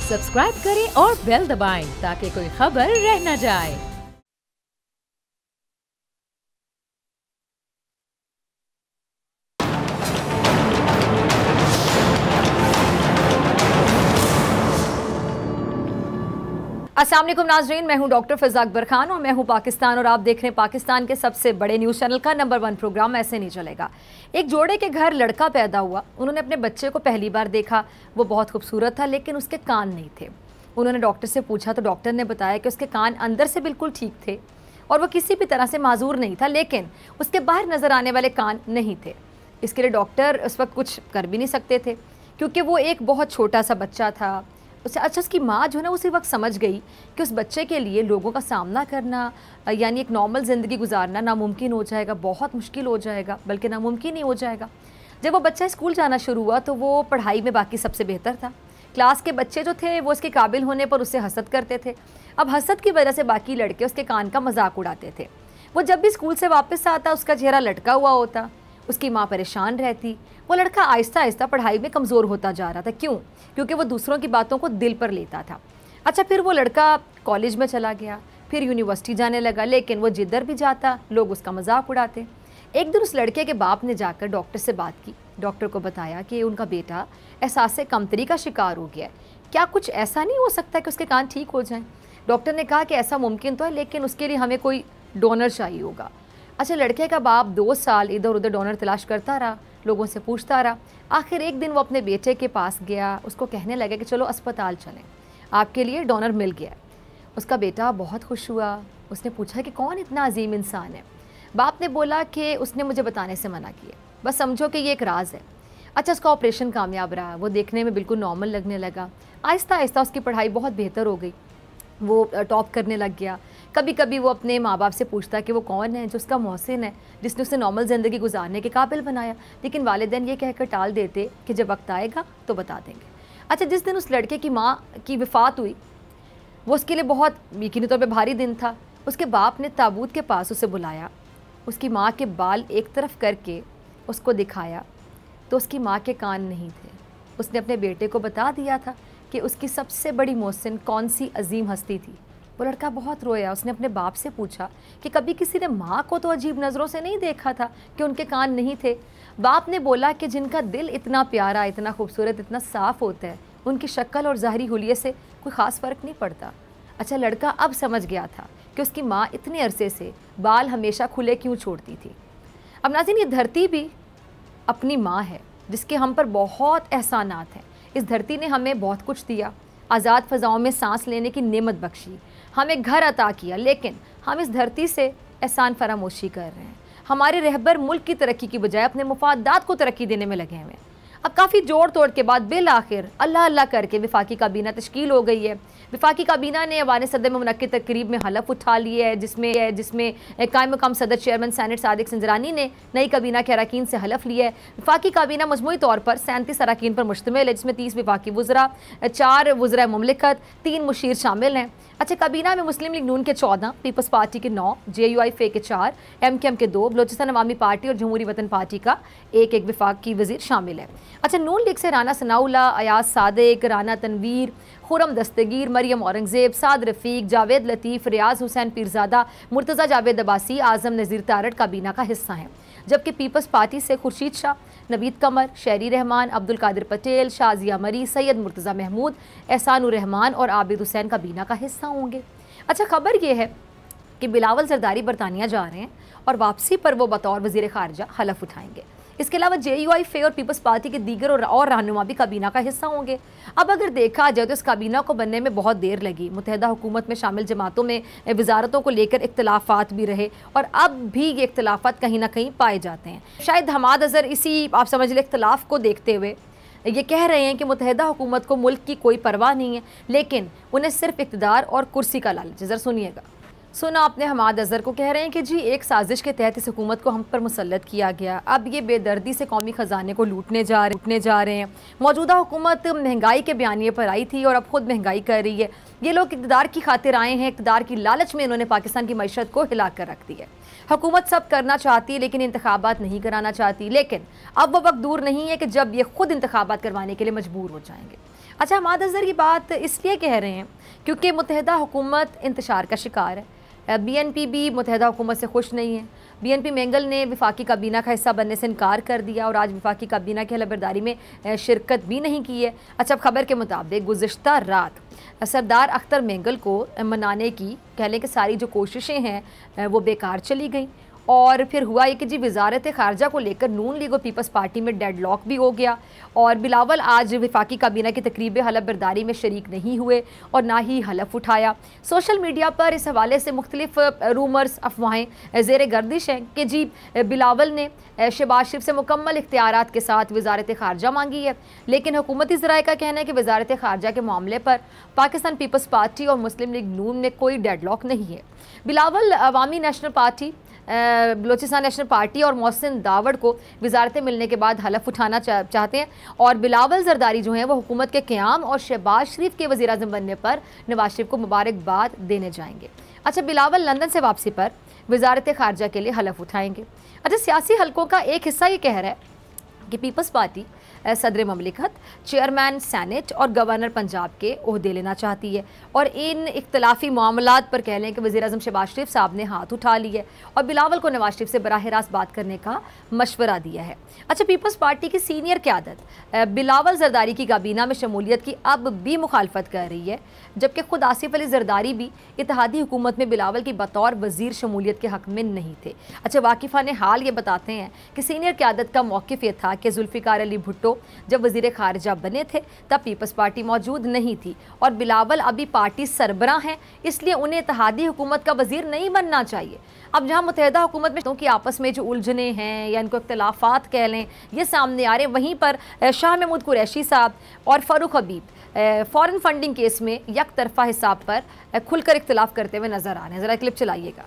Subscribe करें और bell दबाएं ताकि कोई खबर रह न जाए। अस्सलाम वालेकुम नाज़रीन, मैं हूं डॉक्टर फ़िज़ा अकबर खान और मैं हूं पाकिस्तान और आप देख रहे हैं पाकिस्तान के सबसे बड़े न्यूज़ चैनल का नंबर 1 प्रोग्राम ऐसे नहीं चलेगा। एक जोड़े के घर लड़का पैदा हुआ। उन्होंने अपने बच्चे को पहली बार देखा। वो बहुत खूबसूरत था लेकिन उसके कान नहीं थे। उन्होंने डॉक्टर से पूछा तो डॉक्टर ने बताया कि उसके कान अंदर से बिल्कुल ठीक थे और वो किसी भी तरह से माजूर नहीं था, लेकिन उसके बाहर नज़र आने वाले कान नहीं थे। इसके लिए डॉक्टर उस वक्त कुछ कर भी नहीं सकते थे क्योंकि वो एक बहुत छोटा सा बच्चा था। अच्छा, उसकी माँ जो है ना उसी वक्त समझ गई कि उस बच्चे के लिए लोगों का सामना करना यानी एक नॉर्मल ज़िंदगी गुजारना नामुमकिन हो जाएगा, बहुत मुश्किल हो जाएगा, बल्कि नामुमकिन ही हो जाएगा। जब वो बच्चा स्कूल जाना शुरू हुआ तो वो पढ़ाई में बाकी सबसे बेहतर था। क्लास के बच्चे जो थे वो उसके काबिल होने पर उससे हसद करते थे। अब हसद की वजह से बाकी लड़के उसके कान का मजाक उड़ाते थे। वो जब भी स्कूल से वापस आता उसका चेहरा लटका हुआ होता। उसकी माँ परेशान रहती। वो लड़का आहिस्ता आहिस्ता पढ़ाई में कमज़ोर होता जा रहा था। क्यों? क्योंकि वो दूसरों की बातों को दिल पर लेता था। अच्छा, फिर वो लड़का कॉलेज में चला गया, फिर यूनिवर्सिटी जाने लगा, लेकिन वो जिधर भी जाता लोग उसका मजाक उड़ाते। एक दिन उस लड़के के बाप ने जाकर डॉक्टर से बात की। डॉक्टर को बताया कि उनका बेटा एहसास कमतरी का शिकार हो गया है। क्या कुछ ऐसा नहीं हो सकता कि उसके कान ठीक हो जाएं? डॉक्टर ने कहा कि ऐसा मुमकिन तो है, लेकिन उसके लिए हमें कोई डोनर चाहिए होगा। अच्छा, लड़के का बाप 2 साल इधर उधर डोनर तलाश करता रहा, लोगों से पूछता रहा। आखिर एक दिन वो अपने बेटे के पास गया, उसको कहने लगा कि चलो अस्पताल चलें, आपके लिए डोनर मिल गया। उसका बेटा बहुत खुश हुआ। उसने पूछा कि कौन इतना अजीम इंसान है? बाप ने बोला कि उसने मुझे बताने से मना किया, बस समझो कि ये एक राज है। अच्छा, उसका ऑपरेशन कामयाब रहा, वो देखने में बिल्कुल नॉर्मल लगने लगा। आहिस्ता आहिस्ता उसकी पढ़ाई बहुत बेहतर हो गई, वो टॉप करने लग गया। कभी कभी वो अपने माँ बाप से पूछता कि वो कौन है जो उसका मोहसिन है, जिसने उसे नॉर्मल ज़िंदगी गुजारने के काबिल बनाया, लेकिन वालिदैन ये कहकर टाल देते कि जब वक्त आएगा तो बता देंगे। अच्छा, जिस दिन उस लड़के की माँ की वफ़ात हुई वो उसके लिए बहुत यकीनी तौर पे भारी दिन था। उसके बाप ने ताबूत के पास उसे बुलाया, उसकी माँ के बाल एक तरफ करके उसको दिखाया तो उसकी माँ के कान नहीं थे। उसने अपने बेटे को बता दिया था कि उसकी सबसे बड़ी मोहसिन कौन सी अजीम हस्ती थी। वो लड़का बहुत रोया। उसने अपने बाप से पूछा कि कभी किसी ने माँ को तो अजीब नज़रों से नहीं देखा था कि उनके कान नहीं थे? बाप ने बोला कि जिनका दिल इतना प्यारा, इतना खूबसूरत, इतना साफ़ होता है, उनकी शक्ल और ज़ाहरी हुलिये से कोई ख़ास फ़र्क नहीं पड़ता। अच्छा, लड़का अब समझ गया था कि उसकी माँ इतने अरसे से बाल हमेशा खुले क्यों छोड़ती थी। अब नाज़रीन, ये धरती भी अपनी माँ है जिसके हम पर बहुत एहसानात हैं। इस धरती ने हमें बहुत कुछ दिया, आज़ाद फ़ज़ाओं में सांस लेने की नेमत बख्शी, हमें घर अता किया, लेकिन हम इस धरती से एहसान फरामोशी कर रहे हैं। हमारे रहबर मुल्क की तरक्की की बजाय अपने मुफादात को तरक्की देने में लगे हुए हैं। अब काफ़ी जोड़ तोड़ के बाद बिल आखिर अल्लाह अल्लाह करके वफाकी काबीना तश्कील हो गई है। वफाकी काबीना ने अवान सदर में मुनक्किद तकरीब में हलफ उठा लिया है, जिसमें कायम मकाम सदर चेयरमैन सेनेट सादिक संजरानी ने नई काबीना के अरकान से हलफ लिया है। वफाकी काबीना मजमूई तौर पर 37 अरकान पर मुश्तमिल है, जिसमें 30 वफाकी वज़रा, 4 वज़रा मुमलिकत, 3 मुशीर शामिल हैं। अच्छा, काबीना में मुस्लिम लीग नून के 14, पीपल्स पार्टी के 9, JUIF के 4, MKM के 2, बलोचिस्तान अवामी पार्टी और जमहूरी वतन पार्टी का एक वफाकी वज़ीर शामिल है। अच्छा, नून लीग से राना सनाउल्लाह, अयाज सादिक, राना तनवीर, खुरम दस्तगीर, मरियम औरंगज़ेब, साद रफ़ीक, जावेद लतीफ़, रियाज हुसैन पीरज़ादा, मुर्तज़ा जावेद अब्बासी, आज़म नज़ीर तारड़ काबीना का हिस्सा हैं। जबकि पीपल्स पार्टी से खुर्शीद शाह, नवीद कमर, शहरी रहमान, अब्दुल कादिर पटेल, शाजिया मरी, सैयद मुर्तज़ा महमूद, एहसानुर रहमान और आबिद हुसैन काबीना का हिस्सा होंगे। अच्छा, खबर यह है कि बिलावल ज़रदारी बरतानिया जा रहे हैं और वापसी पर वो बतौर वज़ीर ख़ारजा हलफ उठाएंगे। इसके अलावा JUIF और पीपल्स पार्टी के दीगर और रहनुमा भी काबीना का हिस्सा होंगे। अब अगर देखा जाए तो इस काबीना को बनने में बहुत देर लगी। मुत्तहिदा हुकूमत में शामिल जमातों में वजारतों को लेकर इख्तलाफात भी रहे और अब भी ये इख्तलाफात कहीं ना कहीं पाए जाते हैं। शायद हमाद अज़हर इसी आप समझ लें इख्तलाफ को देखते हुए ये कह रहे हैं कि मुत्तहिदा हुकूमत को मुल्क की कोई परवाह नहीं है, लेकिन उन्हें सिर्फ इक़्तिदार और कुर्सी का लालच। ज़रा सुनिएगा। सुना आपने, हमाद अज़हर को कह रहे हैं कि जी एक साजिश के तहत इस हुकूमत को हम पर मुसल्लत किया गया, अब ये बेदर्दी से कौमी ख़जाने को लूटने जा रहे हैं। मौजूदा हुकूमत महंगाई के बयानिए पर आई थी और अब खुद महंगाई कर रही है। ये लोग इक़्तिदार की खातिर आए हैं, इक़्तिदार की लालच में इन्होंने पाकिस्तान की मईशत को हिला कर रख दी है। हुकूमत सब करना चाहती है लेकिन इंतखाबात नहीं कराना चाहती, लेकिन अब वो वक्त दूर नहीं है कि जब ये खुद इंतखाबात करवाने के लिए मजबूर हो जाएंगे। अच्छा, हमाद अज़हर की बात इसलिए कह रहे हैं क्योंकि मुत्तहिदा हुकूमत इंतशार का शिकार है। BNP भी मुत्तहिदा हुकूमत से खुश नहीं है। BNP मेंगल ने वफाकी काबीना का हिस्सा बनने से इनकार कर दिया और आज वफाकी काबीना की हलफबरदारी में शिरकत भी नहीं की है। अच्छा, अब खबर के मुताबिक गुज़िश्ता रात सरदार अख्तर मेंगल को मनाने की कह लें कि सारी जो कोशिशें हैं वो बेकार चली गई और फिर हुआ ये कि जी वजारत ख़ारजा को लेकर नून लीग और पीपल्स पार्टी में डेडलॉक भी हो गया और बिलावल आज वफाकी काबीना की तकरीब हलफ बरदारी में शरीक नहीं हुए और ना ही हलफ उठाया। सोशल मीडिया पर इस हवाले से मुख्तलिफ रूमर्स अफवाहें ज़ेर गर्दिश हैं कि जी बिलावल ने शहबाज शरीफ से मुकम्मल इख्तियारात के साथ वजारत ख़ारजा मांगी है, लेकिन हुकूमती ज़राए का कहना है कि वजारत ख़ारजा के मामले पर पाकिस्तान पीपल्स पार्टी और मुस्लिम लीग नून में कोई डेडलॉक नहीं है। Bilawal Awami National Party, Balochistan National Party और मोहसिन दावड़ को वजारतें मिलने के बाद हलफ उठाना चाहते हैं और बिलावल जरदारी जो हैं वो हुकूमत के क़याम और शहबाज शरीफ के वज़ीर आज़म बनने पर नवाज शरीफ को मुबारकबाद देने जाएंगे। अच्छा, बिलावल लंदन से वापसी पर वजारत ख़ारजा के लिए हलफ उठाएंगे। अच्छा, सियासी हलकों का एक हिस्सा ये कह रहा है कि पीपल्स पार्टी सदर ममलिकत, चेयरमैन सेनेट और गवर्नर पंजाब के ओहदे लेना चाहती है और इन इख्तलाफी मामलात पर कह लें कि वज़ीर आज़म शहबाज शरीफ साहब ने हाथ उठा लिया है और बिलावल को नवाज शरीफ से बराह रास्त बात करने का मशवरा दिया है। अच्छा, पीपल्स पार्टी की सीनियर क़यादत बिलावल जरदारी की काबीना में शमूलियत की अब भी मुखालफत कर रही है, जबकि खुद आसिफ अली जरदारी भी इत्तेहादी हुकूमत में बिलावल की बतौर वज़ीर शमूलियत के हक़ में नहीं थे। अच्छा, वाकिफ़ान हाल ये बताते हैं कि सीनियर क़यादत का मौक़िफ़ ये था कि जुल्फ़िकार अली भुट्टो जब वज़ीर ख़ारिजा बने थे तब पीपल्स पार्टी मौजूद नहीं थी और बिलावल अभी पार्टी सरबरा हैं, इसलिए उन्हें इत्तेहादी हुकूमत का वज़ीर नहीं बनना चाहिए। अब जहाँ मुत्तहिदा हुकूमत में कि आपस में जो उलझने हैं या इनको इख्तलाफात कह लें ये सामने आ रहे हैं, वहीं पर शाह महमूद कुरैशी साहब और फ़ारूक हबीब फ़ॉरेन फंडिंग केस में एक तरफा हिसाब पर खुलकर इख्तलाफ करते हुए नज़र आ रहे हैं। ज़रा क्लिप चलाइएगा।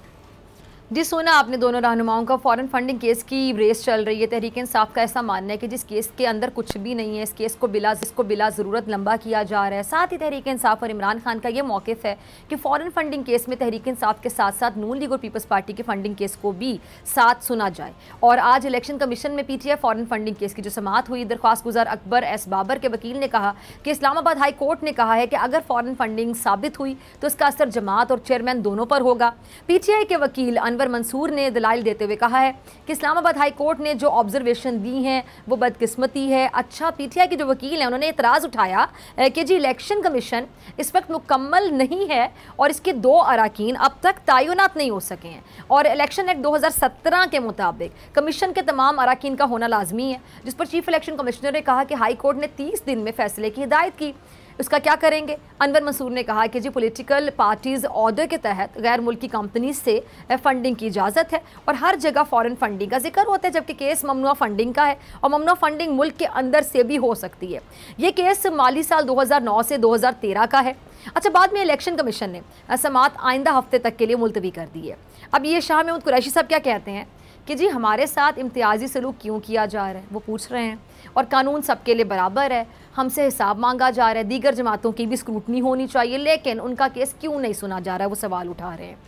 जी, सुना आपने दोनों रहनुमाओं का फ़ॉरेन फंडिंग केस की रेस चल रही है। तहरीक इंसाफ का ऐसा मानना है कि जिस केस के अंदर कुछ भी नहीं है, इस केस को बिला ज़रूरत लंबा किया जा रहा है। साथ ही तहरीक इंसाफ और इमरान खान का ये मौक़िफ़ है कि फ़ॉरेन फंडिंग केस में तहरीक इंसाफ के साथ साथ नून लीग और पीपल्स पार्टी के फंडिंग केस को भी साथ सुना जाए। और आज इलेक्शन कमीशन में PTI फ़ॉरेन फंडिंग केस की जो समाअत हुई, दरख्वास्त गुजार अकबर एस बाबर के वकील ने कहा कि इस्लामाबाद हाई कोर्ट ने कहा है कि अगर फ़ॉरेन फंडिंग साबित हुई तो इसका असर जमात और चेयरमैन दोनों पर होगा। PTI के वकील अनवर मंसूर ने दलाइल देते हुए कहा है कि इस्लामाबाद हाई कोर्ट ने जो ऑब्जर्वेशन दी हैं वो बदकिस्मती है। अच्छा, PTI के जो वकील हैं उन्होंने एतराज़ उठाया कि जी इलेक्शन कमीशन इस वक्त मुकम्मल नहीं है और इसके 2 अराकीन अब तक तयनात नहीं हो सके हैं और इलेक्शन एक्ट 2017 के मुताबिक कमीशन के तमाम अराकीन का होना लाजमी है, जिस पर चीफ इलेक्शन कमिश्नर ने कहा कि हाई कोर्ट ने 30 दिन में फैसले की हिदायत की। उसका क्या करेंगे? अनवर मंसूर ने कहा कि जी पॉलिटिकल पार्टीज़ ऑर्डर के तहत गैर मुल्की कंपनी से फंडिंग की इजाज़त है और हर जगह फ़ॉरेन फंडिंग का जिक्र होता है, जबकि केस ममनुआ फंडिंग का है और ममनुआ फंडिंग मुल्क के अंदर से भी हो सकती है। ये केस माली साल 2009 से 2013 का है। अच्छा, बाद में इलेक्शन कमीशन ने समाअत आइंदा हफ्ते तक के लिए मुलतवी कर दी है। अब ये शाह महमूद कुरैशी साहब क्या कहते हैं कि जी हमारे साथ इम्तियाजी सलूक क्यों किया जा रहा है, वो पूछ रहे हैं और कानून सबके लिए बराबर है, हमसे हिसाब मांगा जा रहा है, दीगर जमातों की भी स्क्रूटनी होनी चाहिए, लेकिन उनका केस क्यों नहीं सुना जा रहा है, वो सवाल उठा रहे हैं।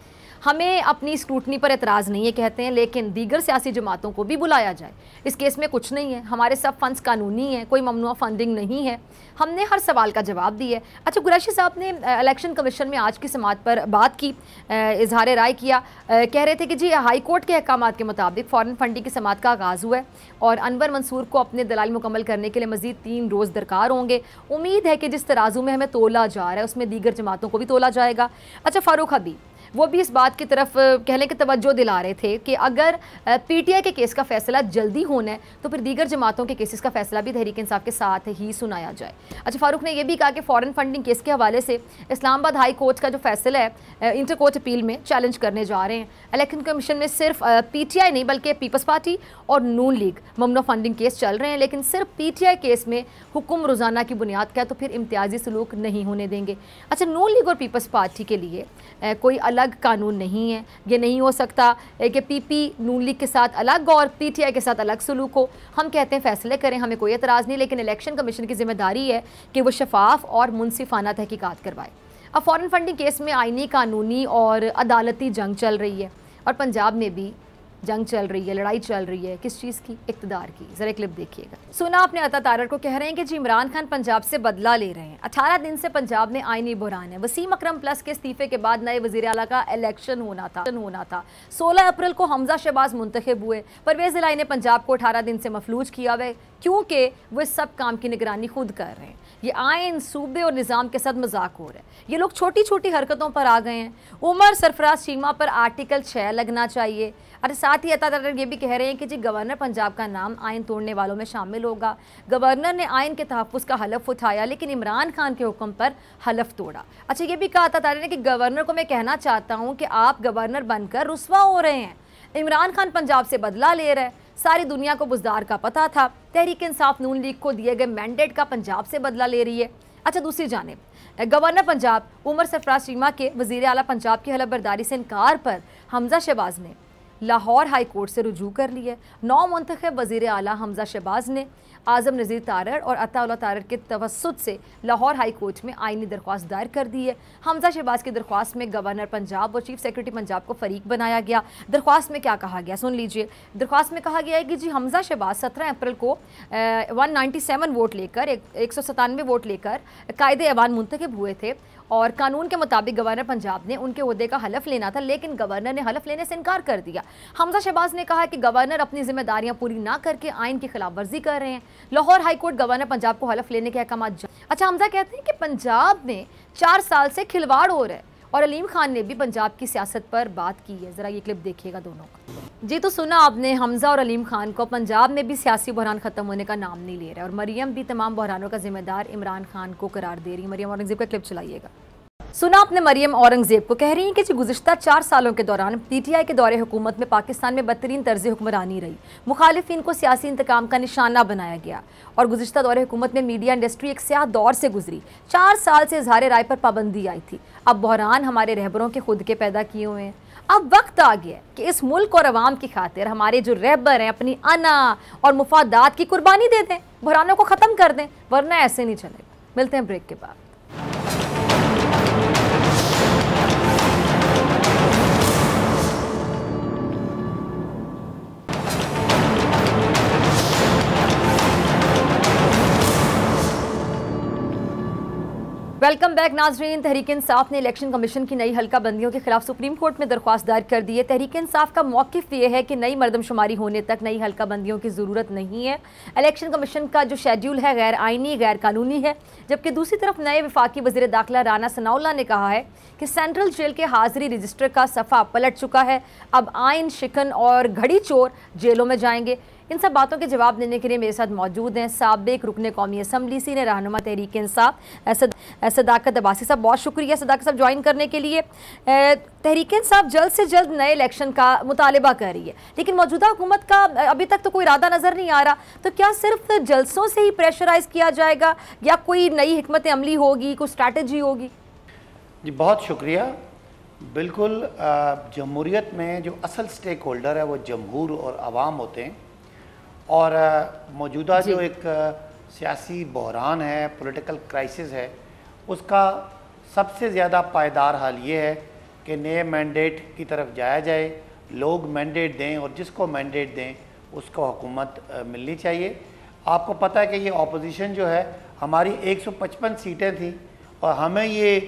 हमें अपनी स्क्रूटनी पर एतराज़ नहीं है कहते हैं, लेकिन दीगर सियासी जमातों को भी बुलाया जाए। इस केस में कुछ नहीं है, हमारे सब फंड्स कानूनी हैं, कोई ममनुआ फंडिंग नहीं है, हमने हर सवाल का जवाब दिया है। अच्छा, कुरैशी साहब ने इलेक्शन कमीशन में आज की समाअत पर बात की, इजहार राय किया, कह रहे थे कि जी हाई कोर्ट के अहकाम के मुताबिक फ़ॉरेन फंडिंग की समाअत का आगाज़ हुआ है और अनवर मंसूर को अपने दलाइल मुकम्मल करने के लिए मज़ीद 3 रोज़ दरकार होंगे। उम्मीद है कि जिस तराजू में हमें तोला जा रहा है उसमें दीगर जमातों को भी तोला जाएगा। अच्छा, फ़ारूक हबीब वो भी इस बात की तरफ कहने की तवज्जो दिला रहे थे कि अगर PTI के केस का फैसला जल्दी होना है तो फिर दीगर जमातों के केसेस का फैसला भी तहरीक इंसाफ के साथ ही सुनाया जाए। अच्छा, फ़ारूक ने यह भी कहा कि फ़ॉरेन फंडिंग केस के हवाले से इस्लामाबाद हाई कोर्ट का जो फैसला है इंटर कोर्ट अपील में चैलेंज करने जा रहे हैं। इलेक्शन कमीशन में सिर्फ PTI नहीं बल्कि पीपल्स पार्टी और नून लीग ममनुआ फंडिंग केस चल रहे हैं, लेकिन सिर्फ PTI केस में हुक्म रोज़ाना की बुनियाद का है तो फिर इम्तियाजी सलूक नहीं होने देंगे। अच्छा, नून लीग और पीपल्स पार्टी के लिए कोई अलग कानून नहीं है, ये नहीं हो सकता कि PP नून लीग के साथ अलग और PTI के साथ अलग सलूक हो। हम कहते हैं फैसले करें, हमें कोई एतराज़ नहीं, लेकिन इलेक्शन कमीशन की जिम्मेदारी है कि वो शफाफ और मुनसिफाना तहकीकात करवाए। अब फ़ॉरेन फंडिंग केस में आईनी, कानूनी और अदालती जंग चल रही है और पंजाब में भी जंग चल रही है, लड़ाई चल रही है, किस चीज़ की? इक़्तिदार की। ज़रा क्लिप देखिएगा। सुना आपने अता तारड़ को कह रहे हैं कि जी इमरान खान पंजाब से बदला ले रहे हैं। 18 दिन से पंजाब में आईनी बहरान है। वसीम अकरम प्लस के इस्तीफे के बाद नए वज़ीर आला का इलेक्शन होना था। 16 अप्रैल को हमजा शहबाज मुंतखब हुए। परवेज़ इलाही ने पंजाब को 18 दिन से मफलूज किया हुआ है क्योंकि वो इस सब काम की निगरानी खुद कर रहे हैं। ये आइन, सूबे और निज़ाम के साथ मजाक हो रहा है। ये लोग छोटी छोटी हरकतों पर आ गए हैं। उमर सरफराज चीमा पर आर्टिकल 6 लगना चाहिए। अरे साथ ही अता तारड़ ये भी कह रहे हैं कि जी गवर्नर पंजाब का नाम आइन तोड़ने वालों में शामिल होगा। गवर्नर ने आइन के तहफ़्फ़ुज़ का हलफ उठाया लेकिन इमरान खान के हुक्म पर हलफ तोड़ा। अच्छा, ये भी कहा अता तारड़ ने कि गवर्नर को मैं कहना चाहता हूँ कि आप गवर्नर बनकर रुस्वा हो रहे हैं। इमरान खान पंजाब से बदला ले रहा है। सारी दुनिया को बुज़दार का पता था। तहरीक इंसाफ नून लीग को दिए गए मैंडेट का पंजाब से बदला ले रही है। अच्छा, दूसरी जानिब गवर्नर पंजाब उमर सरफराज चीमा के वज़ीर आला पंजाब की हलफ बर्दारी से इनकार पर हमजा शहबाज ने लाहौर हाई कोर्ट से रुजू कर ली है। 9 मुंतखब वज़ीर आला हमजा शहबाज ने आज़म नज़ीर तारड़ और अता तारड़ के तवस्सुत से लाहौर हाई कोर्ट में आइनी दरख्वास्त दायर कर दी है। हमजा शहबाज की दरख्वास्त में गवर्नर पंजाब और चीफ सेक्रेटरी पंजाब को फरीक बनाया गया। दरख्वास्त में क्या कहा गया सुन लीजिए। दरख्वास्त में कहा गया है कि जी हमजा शहबाज 17 अप्रैल को 197 वोट लेकर 197 वोट लेकर कायदे ऐवान मुंतखब हुए थे और कानून के मुताबिक गवर्नर पंजाब ने उनके ओहदे का हलफ लेना था लेकिन गवर्नर ने हलफ लेने से इनकार कर दिया। हमजा शहबाज ने कहा कि गवर्नर अपनी जिम्मेदारियां पूरी ना करके आइन की खिलाफ वर्जी कर रहे हैं। Lahore high court governor Punjab को हलफ लेने के अहकाम। अच्छा, हमजा कहते हैं कि पंजाब में 4 साल से खिलवाड़ हो रहा है और अलीम खान ने भी पंजाब की सियासत पर बात की है। ज़रा ये क्लिप देखिएगा दोनों का। जी तो सुना आपने, हमजा और अलीम खान को पंजाब में भी सियासी बहरान ख़त्म होने का नाम नहीं ले रहा है और मरियम भी तमाम बहरानों का जिम्मेदार इमरान खान को करार दे रही है। मरियम औरंगज़ेब का क्लिप चलाइएगा। सुना आपने, मरियम औरंगज़ेब को कह रही हैं कि जी गुज़िश्ता 4 सालों के दौरान PTI के दौरे हुकूमत में पाकिस्तान में बदतरीन तर्ज़ हुक्मरानी रही। मुखालिफिन को सियासी इंतकाम का निशाना बनाया गया और गुज़िश्ता दौरे हुकूमत में मीडिया इंडस्ट्री एक स्याह दौर से गुजरी। 4 साल से इज़हार राय पर पाबंदी आई थी। अब बहरान हमारे रहबरों के खुद के पैदा किए हुए हैं। अब वक्त आ गया कि इस मुल्क और अवाम की खातिर हमारे जो रहबर हैं अपनी अना और मुफादात की कुर्बानी दे दें, बहरानों को ख़त्म कर दें, वरना ऐसे नहीं चलेगा। मिलते हैं ब्रेक के बाद। वेलकम बैक नाजरीन। तहरीक इंसाफ ने इलेक्शन कमीशन की नई हल्का बंदियों के खिलाफ सुप्रीम कोर्ट में दरख्वास्त दायर कर दी है। तहरीक इंसाफ का मौक़िफ़ ये है कि नई मरदमशुमारी होने तक नई हल्का बंदियों की ज़रूरत नहीं है। इलेक्शन कमीशन का जो शेड्यूल है गैर आइनी, गैर कानूनी है। जबकि दूसरी तरफ नए वफाकी वज़ीर दाखिला राना सनाउल्लाह ने कहा है कि सेंट्रल जेल के हाज़िरी रजिस्टर का सफ़ा पलट चुका है। अब आइन शिकन और घड़ी चोर जेलों में जाएंगे। इन सब बातों के जवाब देने के लिए मेरे साथ मौजूद हैं साबिक रुकने कौमी असम्बली सीनियर रहनुमा तहरीक इंसाफ सदाकत अब्बासी साहब। बहुत शुक्रिया सदाकत साहब ज्वाइन करने के लिए। तहरीक इंसाफ जल्द से जल्द नए इलेक्शन का मुतालबा कर रही है लेकिन मौजूदा हुकूमत का अभी तक तो कोई इरादा नज़र नहीं आ रहा। तो क्या सिर्फ जलसों से ही प्रेशराइज किया जाएगा या कोई नई हिकमत अमली होगी, कोई स्ट्रैटेजी होगी? जी बहुत शुक्रिया। बिल्कुल, जमहूरियत में जो असल स्टेक होल्डर है वो जमहूर और आवाम होते हैं और मौजूदा जो एक सियासी बहरान है, पॉलिटिकल क्राइसिस है, उसका सबसे ज़्यादा पायदार हाल ये है कि नए मैंडेट की तरफ जाया जाए, लोग मैंडेट दें और जिसको मैंडेट दें उसको हुकूमत मिलनी चाहिए। आपको पता है कि ये अपोजिशन जो है हमारी 155 सीटें थी और हमें ये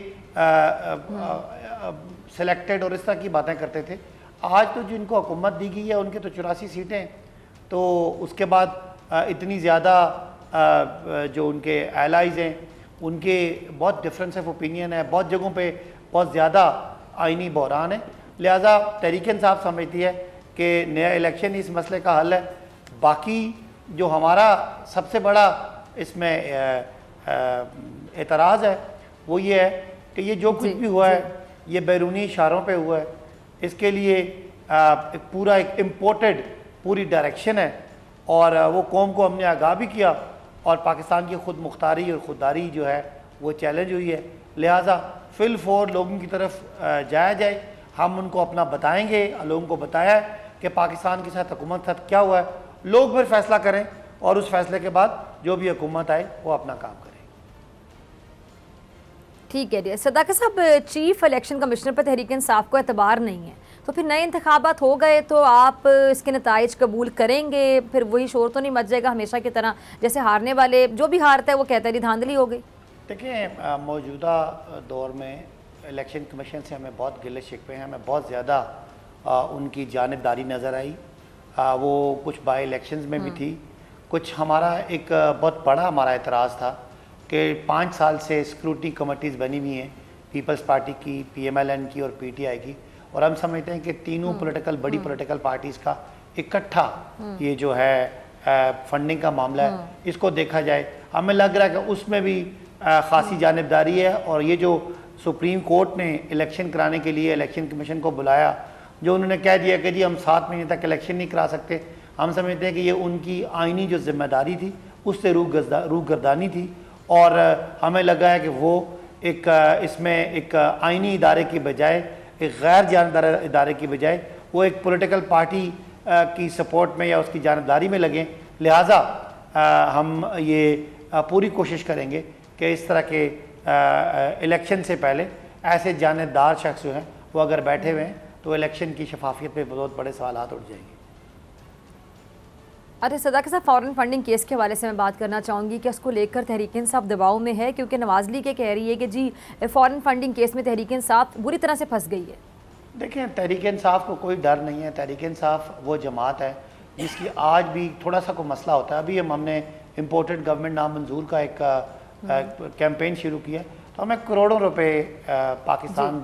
सिलेक्टेड और इस तरह की बातें करते थे। आज तो जिनको हुकूमत दी गई है उनके तो 84 सीटें, तो उसके बाद इतनी ज़्यादा जो उनके एलाइज़ हैं उनके बहुत डिफरेंस ऑफ ओपिनियन है, बहुत जगहों पे बहुत ज़्यादा आइनी बहरान है। लिहाजा तहरीक इंसाफ समझती है कि नया इलेक्शन इस मसले का हल है। बाकी जो हमारा सबसे बड़ा इसमें एतराज़ है वो ये है कि ये जो कुछ भी हुआ है ये बैरूनी इशारों पे हुआ है। इसके लिए पूरा एक इम्पोर्टेड पूरी डायरेक्शन है और वो कौम को हमने आगाह भी किया और पाकिस्तान की खुद मुख्तारी और खुददारी जो है वो चैलेंज हुई है। लिहाजा फिल फोर लोगों की तरफ जाया जाए, हम उनको अपना बताएंगे, लोगों को बताया कि पाकिस्तान के साथ हुकूमत के साथ क्या हुआ है, लोग फिर फैसला करें और उस फैसले के बाद जो भी हुकूमत आए वो अपना काम करें। ठीक है जी। सदाकत साहब, चीफ इलेक्शन कमिश्नर पर तहरीक इंसाफ को एतबार नहीं है तो फिर नए इंतखाबात हो गए तो आप इसके नताइज कबूल करेंगे? फिर वही शोर तो नहीं मच जाएगा हमेशा की तरह, जैसे हारने वाले जो भी हारता है वो कहता है धांधली हो गई? देखिए, मौजूदा दौर में इलेक्शन कमीशन से हमें बहुत गिले शिकवे हैं, हमें बहुत ज़्यादा उनकी जानिबदारी नज़र आई। वो कुछ बाई इलेक्शंस में भी थी। कुछ हमारा एक बहुत बड़ा हमारा एतराज़ था कि 5 साल से स्क्रूटनी कमेटीज़ बनी हुई हैं, पीपल्स पार्टी की, PMLN की और PTI की, और हम समझते हैं कि तीनों बड़ी पॉलिटिकल पार्टीज़ का इकट्ठा ये जो है फंडिंग का मामला है, इसको देखा जाए। हमें लग रहा है कि उसमें भी खासी जानिबदारी है। और ये जो सुप्रीम कोर्ट ने इलेक्शन कराने के लिए इलेक्शन कमीशन को बुलाया, जो उन्होंने कह दिया कि जी हम 7 महीने तक इलेक्शन नहीं करा सकते, हम समझते हैं कि ये उनकी आइनी जो जिम्मेदारी थी उससे रूगर्दानी थी। और हमें लगा है कि वो एक इसमें एक आइनी इदारे की बजाय, एक गैर जानबदार इदारे की बजाय वो एक पॉलिटिकल पार्टी की सपोर्ट में या उसकी जानबदारी में लगें। लिहाजा हम ये पूरी कोशिश करेंगे कि इस तरह के इलेक्शन से पहले ऐसे जानबदार शख्स जो हैं वो अगर बैठे हुए हैं तो इलेक्शन की शफाफियत पे बहुत बड़े सवालात उठ जाएंगे। अच्छा सदा के साथ फॉरेन फंडिंग केस के हवाले से मैं बात करना चाहूँगी कि उसको लेकर तहरीक इंसाफ दबाव में है, क्योंकि नवाज लीग कह रही है कि जी फॉरेन फंडिंग केस में तहरीक इंसाफ बुरी तरह से फंस गई है। देखिए, तहरीक इंसाफ को कोई डर नहीं है। तहरीक इंसाफ वो जमात है जिसकी आज भी थोड़ा सा कोई मसला होता है। अभी हमने इम्पोर्टेड गवर्नमेंट नामंजूर का एक कैंपेन शुरू किया, तो हमें करोड़ों रुपए पाकिस्तान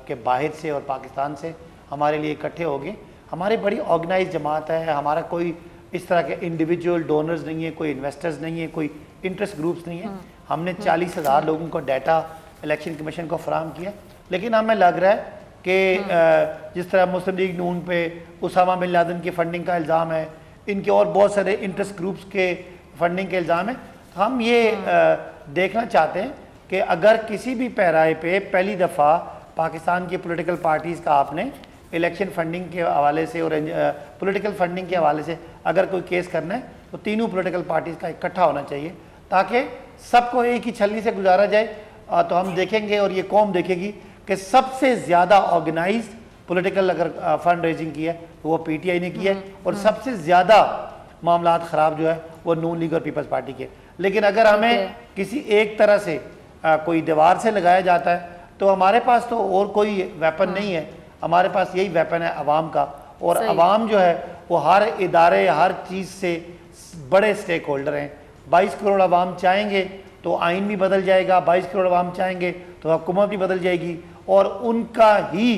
के बाहर से और पाकिस्तान से हमारे लिए इकट्ठे हो गए। हमारी बड़ी ऑर्गेनाइज जमात है, हमारा कोई इस तरह के इंडिविजुअल डोनर्स नहीं है, कोई इन्वेस्टर्स नहीं है, कोई इंटरेस्ट ग्रुप्स नहीं है। हमने 40,000 लोगों को डाटा इलेक्शन कमीशन को फराहम किया। लेकिन हमें लग रहा है कि जिस तरह मुस्लिम लीग नून पे उसामा बिन लादेन की फंडिंग का इल्ज़ाम है, इनके और बहुत सारे इंटरेस्ट ग्रुप्स के फंडिंग के इल्ज़ाम है, हम ये देखना चाहते हैं कि अगर किसी भी पैराए पे पहली दफ़ा पाकिस्तान की पॉलिटिकल पार्टीज़ का आपने इलेक्शन फंडिंग के हवाले से और पॉलिटिकल फंडिंग के हवाले से अगर कोई केस करना है तो तीनों पॉलिटिकल पार्टीज़ का इकट्ठा होना चाहिए, ताकि सबको एक ही छलनी से गुजारा जाए। तो हम देखेंगे और ये कौम देखेगी कि सबसे ज़्यादा ऑर्गेनाइज पॉलिटिकल अगर फंड रेजिंग की है तो वो PTI ने की है, और सबसे ज़्यादा मामलात ख़राब जो है वो नून लीग और पीपल्स पार्टी के। लेकिन अगर हमें किसी एक तरह से कोई दीवार से लगाया जाता है तो हमारे पास तो और कोई वेपन नहीं है, हमारे पास यही वेपन है अवाम का। और अवाम जो है वो हर इदारे हर चीज़ से बड़े स्टेक होल्डर हैं। 22 करोड़ अवाम चाहेंगे तो आइन भी बदल जाएगा, 22 करोड़ अवाम चाहेंगे तो हुकूमत भी बदल जाएगी, और उनका ही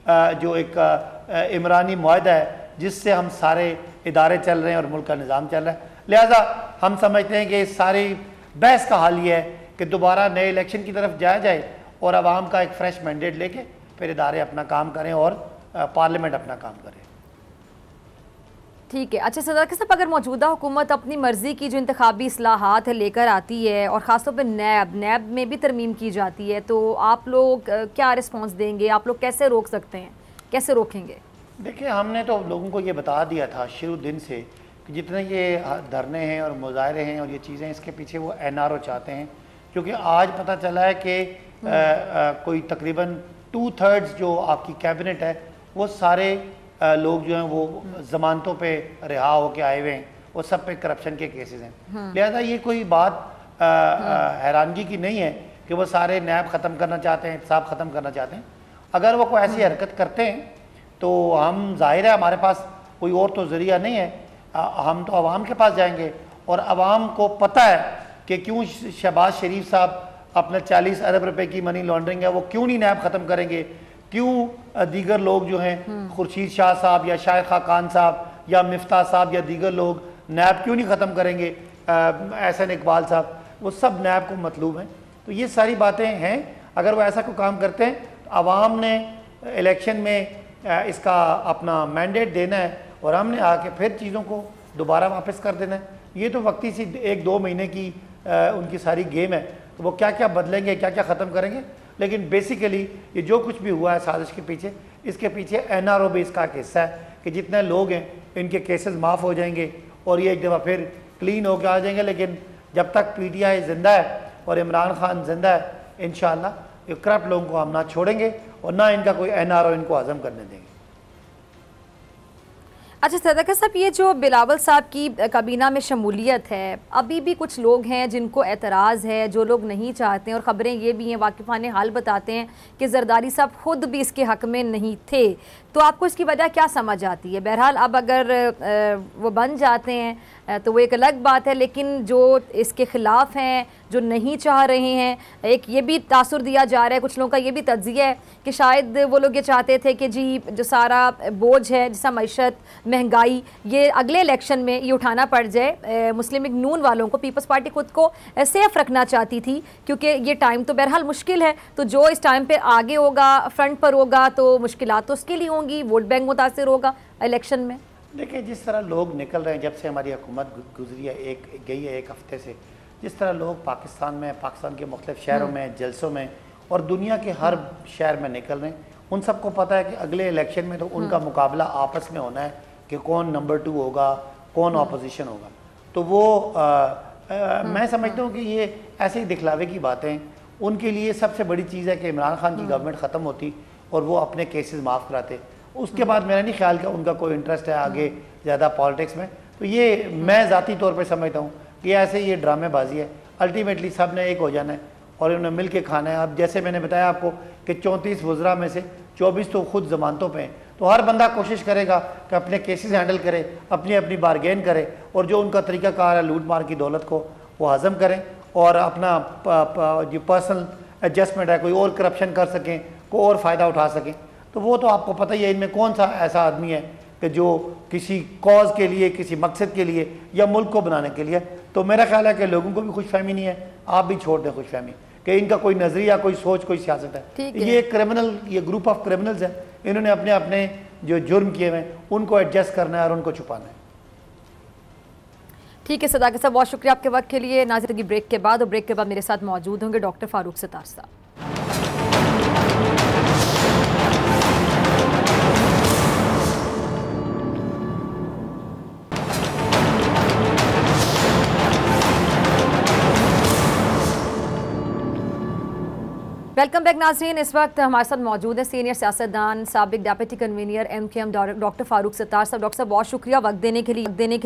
जो एक इमरानी मुआहदा है जिससे हम सारे इदारे चल रहे हैं और मुल्क का निज़ाम चल रहा है। लिहाजा हम समझते हैं कि इस सारी बहस का हाल ये है कि दोबारा नए इलेक्शन की तरफ जाया जाए और अवाम का एक फ्रेश मैंडेट लेके फिर इदारे अपना काम करें और पार्लियामेंट अपना काम करे। ठीक है। अच्छा सदर के साहब, अगर मौजूदा हुकूमत अपनी मर्ज़ी की जो इंतखाबी इस्लाहात लेकर आती है और ख़ासतौर पर नैब में भी तरमीम की जाती है, तो आप लोग क्या रिस्पॉन्स देंगे? आप लोग कैसे रोक सकते हैं, कैसे रोकेंगे? देखिए, हमने तो लोगों को ये बता दिया था शुरू दिन से कि जितने ये धरने हैं और मुजाहरे हैं और ये चीज़ें, इसके पीछे वो NRO चाहते हैं। क्योंकि आज पता चला है कि कोई तकरीबन 2/3 जो आपकी कैबिनेट है वो सारे लोग जो हैं वो जमानतों पे रिहा होके आए हुए हैं, वो सब पे करप्शन के केसेस हैं। लिहाजा ये कोई बात हैरानगी की नहीं है कि वो सारे नैब ख़त्म करना चाहते हैं, इंतसाब ख़त्म करना चाहते हैं। अगर वो कोई ऐसी हरकत करते हैं तो हम जाहिर है हमारे पास कोई और तो ज़रिया नहीं है, हम तो आवाम के पास जाएंगे। और आवाम को पता है कि क्यों शहबाज शरीफ साहब अपने 40 अरब रुपए की मनी लॉन्ड्रिंग है वो क्यों नहीं नैब ख़त्म करेंगे, क्यों दीगर लोग जो हैं खुर्शीद शाह साहब या शायखा खान साहब या मिफ्ता साहब या दीगर लोग नैब क्यों नहीं ख़त्म करेंगे, एहसन इकबाल साहब, वो सब नैब को मतलूब हैं। तो ये सारी बातें हैं। अगर वो ऐसा कोई काम करते हैं तो आवाम ने इलेक्शन में इसका अपना मैंडेट देना है और हमने आके फिर चीज़ों को दोबारा वापस कर देना है। ये तो वक्ती सी 1-2 महीने की उनकी सारी गेम है, तो वो क्या क्या बदलेंगे, क्या क्या ख़त्म करेंगे। लेकिन बेसिकली ये जो कुछ भी हुआ है साजिश के पीछे, इसके पीछे NRO भी इसका हिस्सा है कि जितने लोग हैं इनके केसेस माफ़ हो जाएंगे और ये एक दफ़ा फिर क्लीन होकर आ जाएंगे। लेकिन जब तक PTI ज़िंदा है और इमरान खान ज़िंदा है, इंशाअल्लाह ये करप्ट लोगों को हम ना छोड़ेंगे और ना इनका कोई NRO इनको हज़म करने देंगे। अच्छा सदाकत साहब, ये जो बिलावल साहब की काबीना में शमूलियत है, अभी भी कुछ लोग हैं जिनको एतराज़ है, जो लोग नहीं चाहते हैं, और ख़बरें ये भी हैं, वाकिफ़ान हाल बताते हैं कि जरदारी साहब ख़ुद भी इसके हक़ में नहीं थे, तो आपको इसकी वजह क्या समझ आती है? बहरहाल अब अगर वो बन जाते हैं तो वो एक अलग बात है, लेकिन जो इसके ख़िलाफ़ हैं, जो नहीं चाह रहे हैं, एक ये भी तासुर दिया जा रहा है, कुछ लोगों का ये भी तज्ज़िया है कि शायद वो लोग ये चाहते थे कि जी जो सारा बोझ है, जैसा मईशत, महंगाई, ये अगले इलेक्शन में ये उठाना पड़ जाए मुस्लिम लीग नून वालों को। पीपल्स पार्टी खुद को सेफ रखना चाहती थी क्योंकि ये टाइम तो बहरहाल मुश्किल है, तो जो इस टाइम पे आगे होगा, फ्रंट पर होगा, तो मुश्किलात तो उसके लिए होंगी, वोट बैंक मुतासिर होगा इलेक्शन में। देखिए, जिस तरह लोग निकल रहे हैं जब से हमारी हुकूमत गुजरी है, गई है एक हफ्ते से, जिस तरह लोग पाकिस्तान में, पाकिस्तान के मुख्तलिफ शहरों में, जलसों में और दुनिया के हर शहर में निकल रहे हैं, उन सबको पता है कि अगले इलेक्शन में तो उनका मुकाबला आपस में होना है कि कौन नंबर 2 होगा, कौन अपोजिशन होगा। तो वो मैं समझता हूँ कि ये ऐसे ही दिखलावे की बातें, उनके लिए सबसे बड़ी चीज़ है कि इमरान खान की गवर्नमेंट ख़त्म होती और वो अपने केसेस माफ़ कराते, उसके बाद मेरा नहीं ख्याल कि उनका कोई इंटरेस्ट है आगे ज़्यादा पॉलिटिक्स में। तो ये मैं ज़ाती तौर पर समझता हूँ कि ऐसे ये ड्रामेबाजी है, अल्टीमेटली सब ने एक हो जाना है और उन्हें मिल के खाना है। अब जैसे मैंने बताया आपको कि 34 वज़रा में से 24 तो खुद ज़मानतों पे हैं, तो हर बंदा कोशिश करेगा कि अपने केसेस हैंडल करे, अपनी अपनी बारगेन करे और जो उनका तरीक़ाकार है लूट मार की दौलत को वो हज़म करें और अपना जो पर्सनल एडजस्टमेंट है, कोई और करप्शन कर सकें, कोई और फ़ायदा उठा सकें। तो वो तो आपको पता ही है, इनमें कौन सा ऐसा आदमी है कि जो किसी कॉज के लिए, किसी मकसद के लिए या मुल्क को बनाने के लिए। तो मेरा ख्याल है कि लोगों को भी खुशफहमी नहीं है, आप भी छोड़ दें खुशफहमी कि इनका कोई नज़रिया, कोई सोच, कोई सियासत है। ये क्रिमिनल, ये ग्रुप ऑफ क्रिमिनल्स है, इन्होंने अपने अपने जो जुर्म किए हुए हैं उनको एडजस्ट करना है और उनको छुपाना है। ठीक है सदाकत साहब, बहुत शुक्रिया आपके वक्त के लिए। नाज़रीन की ब्रेक के बाद, और ब्रेक के बाद मेरे साथ मौजूद होंगे डॉक्टर फारूक सत्तार साहब। वेलकम बैक नाज़रीन, इस वक्त हमारे साथ मौजूद है सीनियर सियासतदान, साबिक deputy convener MKM doctor Farooq Sattar साहब। डॉक्टर साहब बहुत शुक्रिया वक्त देने के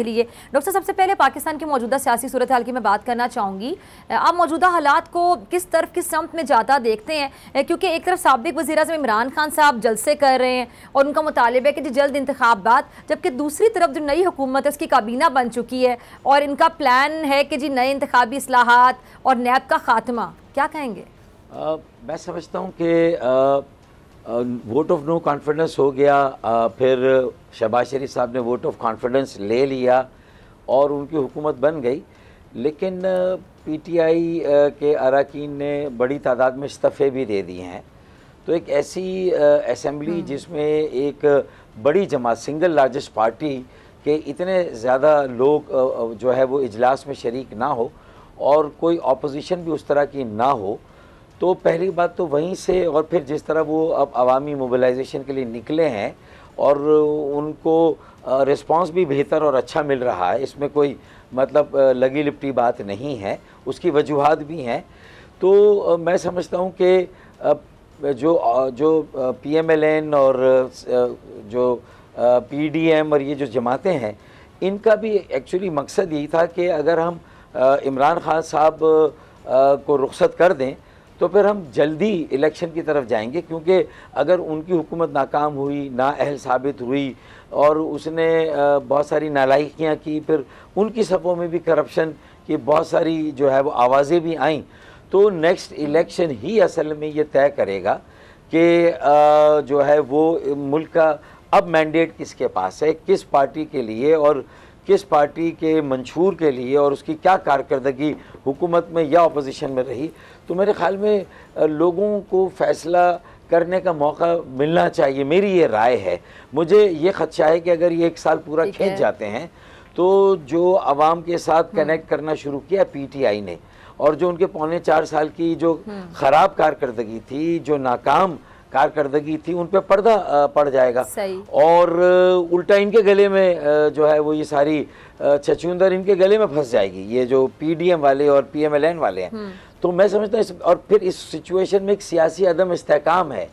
लिए। डॉक्टर साहब, सबसे पहले पाकिस्तान की मौजूदा सियासी सूरत हाल की मैं बात करना चाहूँगी। आप मौजूदा हालात को किस तरफ, किस समत में जाता देखते हैं? क्योंकि एक तरफ साबिक वज़ीर-ए-आज़म इमरान खान साहब जलसे कर रहे हैं और उनका मुतालिबा है कि जल्द इंतखाबात, जबकि दूसरी तरफ जो नई हुकूमत है उसकी काबीना बन चुकी है और इनका प्लान है कि जी नए इंतखाबी इस्लाहात और नैब का खात्मा। क्या कहेंगे? मैं समझता हूँ कि वोट ऑफ नो कॉन्फिडेंस हो गया, फिर शहबाज शरीफ साहब ने वोट ऑफ कॉन्फिडेंस ले लिया और उनकी हुकूमत बन गई। लेकिन PTI के अरकान ने बड़ी तादाद में इस्तीफ़े भी दे दिए हैं। तो एक ऐसी असेंबली जिसमें एक बड़ी जमात, सिंगल लार्जेस्ट पार्टी के इतने ज़्यादा लोग जो है वो इजलास में शरीक ना हो और कोई अपोजिशन भी उस तरह की ना हो, तो पहली बात तो वहीं से, और फिर जिस तरह वो अब अवामी मोबिलाइजेशन के लिए निकले हैं और उनको रिस्पांस भी बेहतर और अच्छा मिल रहा है, इसमें कोई मतलब लगी लिपटी बात नहीं है, उसकी वजूहात भी हैं। तो मैं समझता हूँ कि जो PMLN और जो PDM और ये जो जमातें हैं, इनका भी एक्चुअली मकसद यही था कि अगर हम इमरान खान साहब को रुखसत कर दें तो फिर हम जल्दी इलेक्शन की तरफ जाएंगे, क्योंकि अगर उनकी हुकूमत नाकाम हुई, नाअहल साबित हुई और उसने बहुत सारी नालायकियाँ की, फिर उनकी सफ़ों में भी करप्शन की बहुत सारी जो है वो आवाज़ें भी आईं, तो नेक्स्ट इलेक्शन ही असल में ये तय करेगा कि जो है वो मुल्क का अब मैंडेट किसके पास है, किस पार्टी के लिए और किस पार्टी के मंशूर के लिए, और उसकी क्या कारकर्दगी हुकूमत में या अपोजिशन में रही। तो मेरे ख्याल में लोगों को फ़ैसला करने का मौका मिलना चाहिए, मेरी ये राय है। मुझे ये खदशा है कि अगर ये 1 साल पूरा खींच जाते हैं तो जो आवाम के साथ कनेक्ट करना शुरू किया PTI ने, और जो उनके 4.25 साल की जो ख़राब कारकर्दगी थी, जो नाकाम कारकर्दगी थी, उन पे पर्दा पड़ जाएगा और उल्टा इनके गले में जो है वो ये सारी छछूंदर इनके गले में फंस जाएगी, ये जो PDM वाले और PMLN वाले हैं। तो मैं समझता हूँ और फिर इस सिचुएशन में एक सियासी अदम इस्तेहकाम है,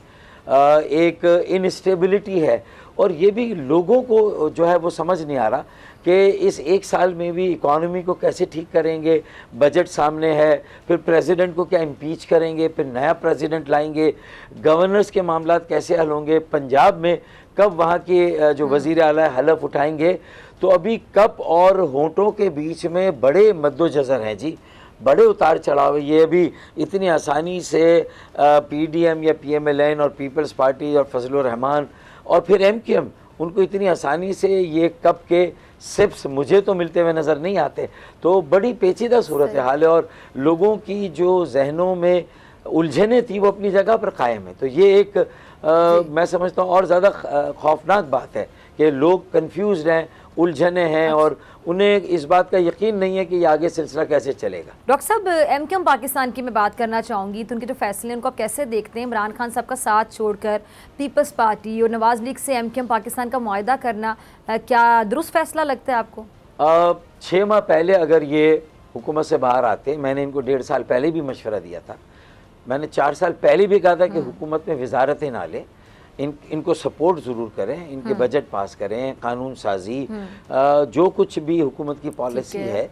एक इनस्टेबिलिटी है, और ये भी लोगों को जो है वो समझ नहीं आ रहा कि इस एक साल में भी इकॉनमी को कैसे ठीक करेंगे। बजट सामने है, फिर प्रेसिडेंट को क्या इम्पीच करेंगे, फिर नया प्रेसिडेंट लाएंगे, गवर्नर्स के मामला कैसे हल होंगे, पंजाब में कब वहाँ के जो वज़ीर आला हलफ उठाएंगे। तो अभी कप और होंठों के बीच में बड़े मद्दोजज़र हैं जी, बड़े उतार चढ़ाव। ये अभी इतनी आसानी से पीडीएम या पीएमएलएन और पीपल्स पार्टी और फजलुर रहमान और फिर एमक्यूएम, उनको इतनी आसानी से ये कप के सिप्स मुझे तो मिलते हुए नज़र नहीं आते। तो बड़ी पेचीदा सूरत हाल है और लोगों की जो जहनों में उलझने थी वो अपनी जगह पर कायम है। तो ये एक मैं समझता हूँ और ज़्यादा खौफनाक बात है कि लोग कंफ्यूज हैं, उलझने हैं और उन्हें इस बात का यकीन नहीं है कि ये आगे सिलसिला कैसे चलेगा। डॉक्टर साहब, एमक्यूएम पाकिस्तान की मैं बात करना चाहूँगी, तो उनके जो फैसले हैं उनको आप कैसे देखते हैं? इमरान खान साहब का साथ छोड़कर पीपल्स पार्टी और नवाज लीग से एमक्यूएम पाकिस्तान का मुआहदा करना क्या दुरुस्त फैसला लगता है आपको? 6 माह पहले अगर ये हुकूमत से बाहर आते, मैंने इनको 1.5 साल पहले भी मशवरा दिया था, मैंने 4 साल पहले भी कहा था कि हुकूमत में वजारतें ना लें, इनको सपोर्ट ज़रूर करें, इनके बजट पास करें, कानून साजी, जो कुछ भी हुकूमत की पॉलिसी है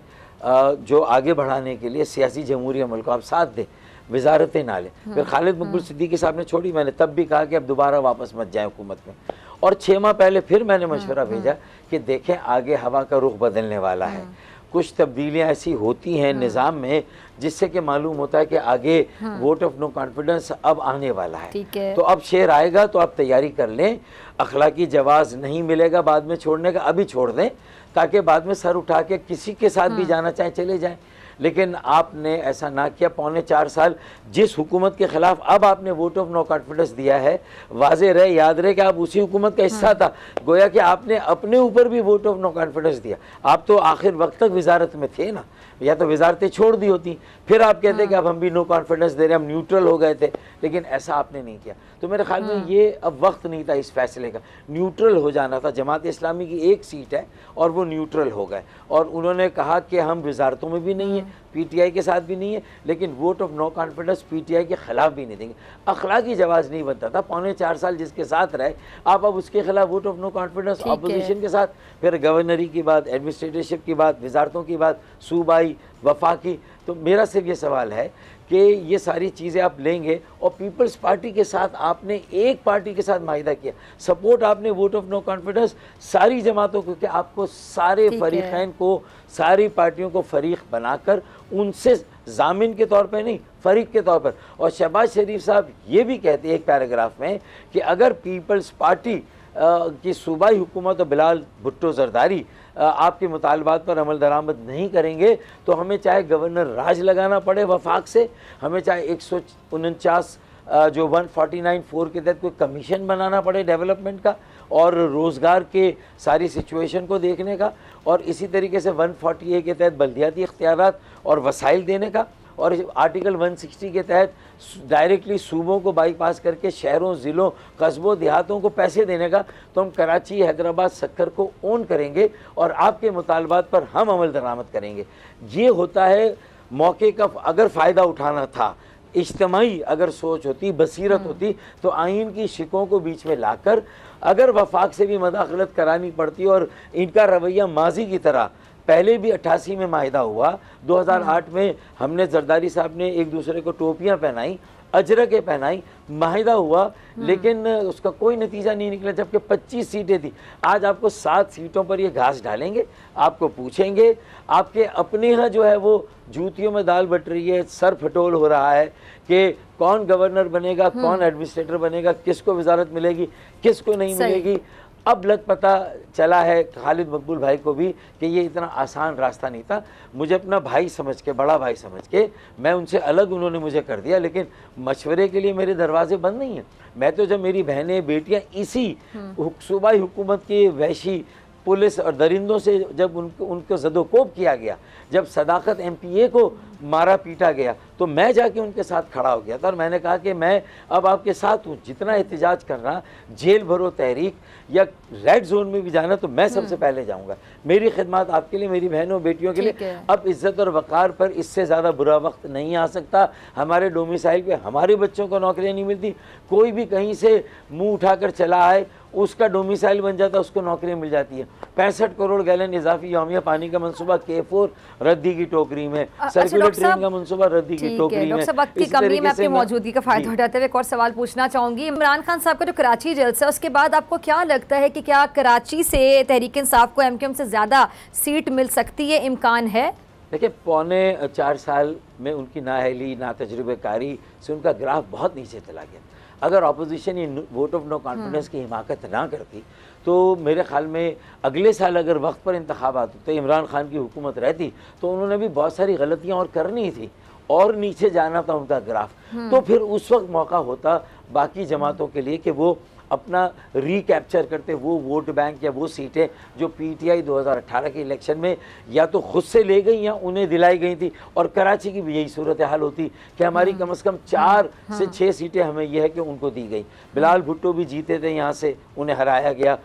जो आगे बढ़ाने के लिए सियासी जमहूरी अमल को आप साथ दें, वजारतें ना लें। फिर खालिद मकबूल सिद्दीकी साहब ने छोड़ी, मैंने तब भी कहा कि अब दोबारा वापस मत जाएं हुकूमत में। और 6 माह पहले फिर मैंने मशवरा भेजा कि देखें आगे हवा का रुख बदलने वाला है, कुछ तब्दीलियाँ ऐसी होती हैं निज़ाम में जिससे कि मालूम होता है कि आगे वोट ऑफ नो कॉन्फिडेंस अब आने वाला है। तो अब शेर आएगा तो आप तैयारी कर लें, अखलाकी जवाज़ नहीं मिलेगा बाद में छोड़ने का, अभी छोड़ दें ताकि बाद में सर उठा के किसी के साथ भी जाना चाहे चले जाएं। लेकिन आपने ऐसा ना किया। 4.25 साल जिस हुकूमत के खिलाफ अब आपने वोट ऑफ नो कॉन्फिडेंस दिया है, वाज़े रहे, याद रहे कि आप उसी हुकूमत का हिस्सा था, गोया कि आपने अपने ऊपर भी वोट ऑफ नो कॉन्फिडेंस दिया। आप तो आखिर वक्त तक वजारत में थे ना, या तो वजारतें छोड़ दी होती, फिर आप कहते कि अब हम भी नो कॉन्फिडेंस दे रहे हैं, हम न्यूट्रल हो गए थे, लेकिन ऐसा आपने नहीं किया। तो मेरे ख्याल में ये अब वक्त नहीं था इस फैसले का, न्यूट्रल हो जाना था। जमात इस्लामी की एक सीट है और वो न्यूट्रल हो गए और उन्होंने कहा कि हम वजारतों में भी नहीं है, पीटीआई के साथ भी नहीं है, लेकिन vote of no confidence PTI के खिलाफ भी नहीं देंगे। अखलाकी जवाज़ नहीं बनता था। 4.25 साल जिसके साथ रहे आप अब उसके खिलाफ vote of no confidence, opposition के साथ, फिर गवर्नरी की बात, एडमिनिस्ट्रेटिवशिप की बात, वजारतों की बात, सूबाई, वफाकी। तो मेरा सिर्फ ये सवाल है कि ये सारी चीज़ें आप लेंगे और पीपल्स पार्टी के साथ आपने एक पार्टी के साथ माहिदा किया, सपोर्ट आपने वोट ऑफ नो कॉन्फिडेंस सारी जमातों को, कि आपको सारे फरीक़ैन को, सारी पार्टियों को फरीक बनाकर उनसे जामिन के तौर पे नहीं, फरीक के तौर पर। और शहबाज शरीफ साहब ये भी कहते हैं एक पैराग्राफ में कि अगर पीपल्स पार्टी की सूबाई हुकूमत और बिलाल भुट्टो जरदारी आपके मुतालबात पर अमल दरामद नहीं करेंगे तो हमें चाहे गवर्नर राज लगाना पड़े वफाक से, हमें चाहे 149 जो 149(4) के तहत कोई कमीशन बनाना पड़े डेवलपमेंट का और रोज़गार के सारी सिचुएशन को देखने का, और इसी तरीके से 140A के तहत बल्दियाती इख्तियारात और वसाइल देने का, और आर्टिकल 160 के तहत डायरेक्टली सूबों को बाईपास करके शहरों, ज़िलों, कस्बों, देहातों को पैसे देने का। तो हम कराची, हैदराबाद, सक्कर को ओन करेंगे और आपके मुतालबात पर हम अमल दरामद करेंगे। ये होता है मौके का। अगर फ़ायदा उठाना था, इज्तिमाई अगर सोच होती, बसीरत होती, तो आइन की शिकों को बीच में लाकर अगर वफाक से भी मदाखलत करानी पड़ती और इनका रवैया माजी की तरह, पहले भी 88 में माहिदा हुआ, 2008 में हमने जरदारी साहब ने एक दूसरे को टोपियां पहनाई, अजरकें पहनाई, माहिदा हुआ, लेकिन उसका कोई नतीजा नहीं निकला, जबकि 25 सीटें थी। आज आपको 7 सीटों पर ये घास डालेंगे, आपको पूछेंगे, आपके अपने यहाँ जो है वो जूतियों में दाल बट रही है, सर फटोल हो रहा है कि कौन गवर्नर बनेगा, कौन एडमिनिस्ट्रेटर बनेगा, किसको वजारत मिलेगी, किसको नहीं मिलेगी। अब लग पता चला है खालिद मकबूल भाई को भी कि ये इतना आसान रास्ता नहीं था। मुझे अपना भाई समझ के, बड़ा भाई समझ के, मैं उनसे अलग उन्होंने मुझे कर दिया, लेकिन मशवरे के लिए मेरे दरवाजे बंद नहीं हैं। मैं तो जब मेरी बहनें, बेटियां इसी सूबाई हुकूमत की वहशी पुलिस और दरिंदों से जब उनको जदोकोब किया गया, जब सदाकत MPA को मारा पीटा गया, तो मैं जाके उनके साथ खड़ा हो गया था और मैंने कहा कि मैं अब आपके साथ हूँ, जितना एहतजाज करना, जेल भरो तहरीक या रेड जोन में भी जाना तो मैं सबसे पहले जाऊँगा। मेरी खिदमत आपके लिए, मेरी बहनों बेटियों के लिए। अब इज़्ज़त और वक़ार पर इससे ज़्यादा बुरा वक्त नहीं आ सकता। हमारे डोमिसाइल पे हमारे बच्चों को नौकरियाँ नहीं मिलती, कोई भी कहीं से मुँह उठाकर चला आए उसका डोमिसाइल बन जाता, उसको नौकरी मिल जाती है। 65 करोड़ गैलन इजाफी यौमिया पानी का मंसूबा K4 रद्दी की टोकरी में, सर्कुलर ट्रेन का मंसूबा रद्दी की टोकरी में। डॉक्टर साहब, वक्त की कमी में अपनी मौजूदगी का फायदा उठाते हुए एक और सवाल पूछना चाहूंगी। इमरान खान साहब का जो कराची जलसा, उसके बाद आपको क्या लगता है कि क्या कराची से तहरीक इंसाफ को MQM से ज़्यादा सीट मिल सकती है, इम्कान है? देखिए, पौने 4 साल में उनकी नाअहली, ना तजुर्बेकारी से उनका ग्राफ बहुत नीचे चला गया। अगर अपोजिशन ये वोट ऑफ नो कॉन्फिडेंस की हिमाकत ना करती तो मेरे ख्याल में अगले साल अगर वक्त पर इंतखाबात होते, इमरान खान की हुकूमत रहती, तो उन्होंने भी बहुत सारी गलतियां और करनी थी और नीचे जाना था उनका ग्राफ। तो फिर उस वक्त मौका होता बाकी जमातों के लिए कि वो अपना रिकैप्चर करते वो वोट बैंक या वो सीटें जो PTI 2018 के इलेक्शन में या तो खुद से ले गई या उन्हें दिलाई गई थी। और कराची की भी यही सूरत हाल होती कि हमारी कम से कम 4 से 6 सीटें हमें यह है कि उनको दी गई। बिलाल भुट्टो भी जीते थे, यहाँ से उन्हें हराया गया।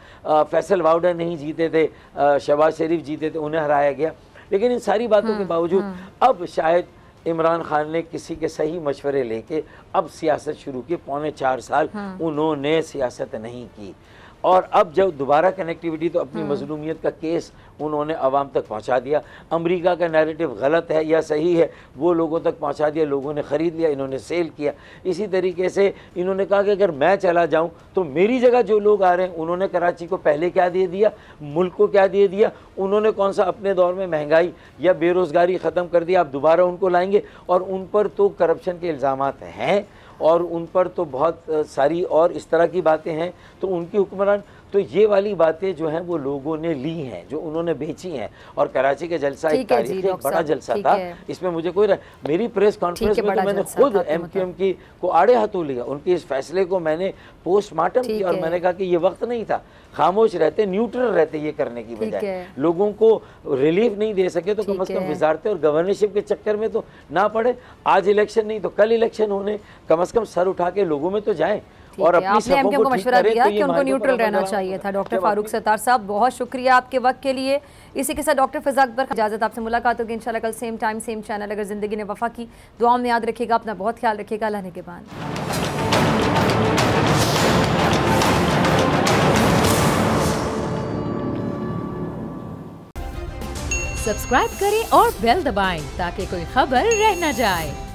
फैसल वाउडा नहीं जीते थे, शहबाज शरीफ जीते थे, उन्हें हराया गया। लेकिन इन सारी बातों के बावजूद अब शायद इमरान खान ने किसी के सही मशवरे लेके अब सियासत शुरू की। पौने 4 साल उन्होंने सियासत नहीं की और अब जब दोबारा कनेक्टिविटी, तो अपनी मजलूमियत का केस उन्होंने आवाम तक पहुंचा दिया। अमेरिका का नैरेटिव गलत है या सही है वो लोगों तक पहुंचा दिया, लोगों ने ख़रीद लिया, इन्होंने सेल किया। इसी तरीके से इन्होंने कहा कि अगर मैं चला जाऊं तो मेरी जगह जो लोग आ रहे हैं, उन्होंने कराची को पहले क्या दे दिया, मुल्क को क्या दे दिया, उन्होंने कौन सा अपने दौर में महंगाई या बेरोज़गारी ख़त्म कर दिया, आप दोबारा उनको लाएंगे। और उन पर तो करप्शन के इल्ज़ामात हैं और उन पर तो बहुत सारी और इस तरह की बातें हैं। तो उनकी हुक्मरान, तो ये वाली बातें जो हैं वो लोगों ने ली हैं, जो उन्होंने बेची हैं। और कराची का जलसा एक तारीख एक बड़ा जलसा था, इसमें मुझे कोई मेरी प्रेस कॉन्फ्रेंस में तो मैंने खुद MQM की को आड़े हाथों लिया, उनके इस फैसले को मैंने पोस्टमार्टम किया और मैंने कहा कि ये वक्त नहीं था, खामोश रहते, न्यूट्रल रहते ये करने की बजाय। लोगों को रिलीफ नहीं दे सके तो कम से कम वजारतें और गवर्नरशिप के चक्कर में तो ना पड़े। आज इलेक्शन नहीं तो कल इलेक्शन होने, कम से कम सर उठा के लोगों में तो जाएं। और आपने MQM को मशवरा दिया कि उनको न्यूट्रल रहना चाहिए था। डॉक्टर फारूक सत्तार साहब, बहुत शुक्रिया आपके वक्त के लिए। इसी के साथ डॉक्टर फिज़ा अकबर, इजाज़त, आपसे मुलाकात होगी इंशाल्लाह कल सेम टाइम सेम चैनल। अगर ज़िंदगी ने वफ़ा की, दुआ में याद रखिएगा, अपना बहुत ख्याल रखिएगा। अल्लाह ने के बाद सब्सक्राइब करें और बेल दबाएं ताकि कोई खबर रह न जाए।